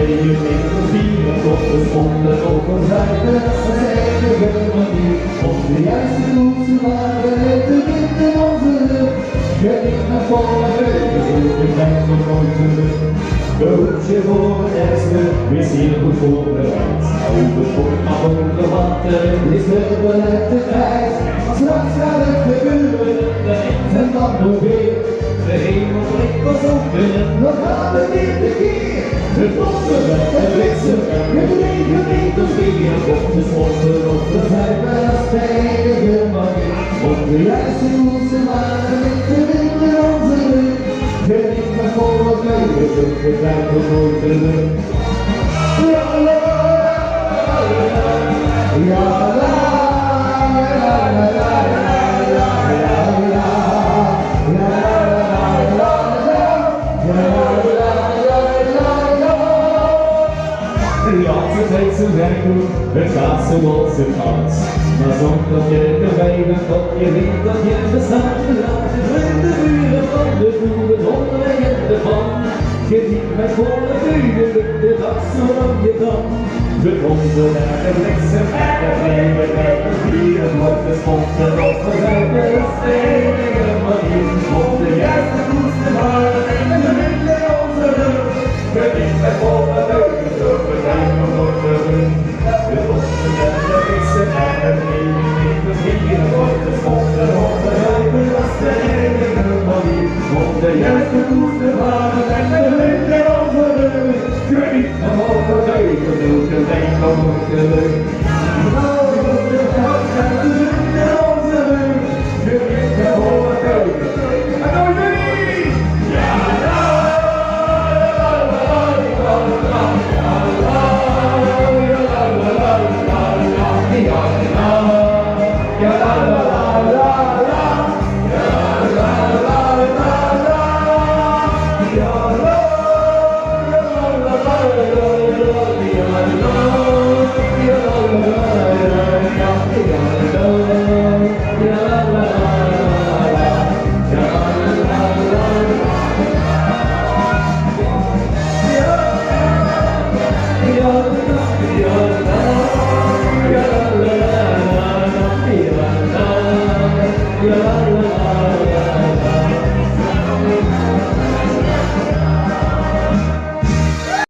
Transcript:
je winkels vieren tot de stonden over zijde. Ze zeggen helemaal niet om de juiste koers te maken met de wind in onze rug. Je niet naar volle vleugels, je brengt nog nooit terug. Behoed je voor het ergste, wees hier goed voorbereid. Over voor maar onder water is de beleid tijd. Straks gaat het gebeuren, de wind en dan nog weer. De hemel ligt pas open en dan gaat het weer te keer. De donderen, het bliksem, het regen niet te vier. Op de spotten op de zijde, als tegen maar weer. Op de juiste koers te maken met de wind in onze rug. Je niet naar volle vleugels, je krijgt nog nooit terug. Ja la la la, ja la la la la la la. Ja, ze heeft zijn werk doen, het gaat zoals het gaat. Maar zonder je te wijden tot je weet dat je bestaat. Laat je vreemde buren van de boeren onder en de pan. Geniet met volle buren de dag zolang je kan. We konden naar de bliksem en de vreemde bij de vieren. Wordt de spotten op de zijde, dat is de enige manier. Om de juiste koers te maken en de wind in onze rug. Geniet met volle buren. We zijn nog nooit terug. De bossen en de bliksem en het leven in de vieren. Wordt de spotten op de zijde, dat is de enige manier. Om de juiste koers te maken en de wind in onze rug. Geniet van alle vleugels, je denkt nog nooit terug.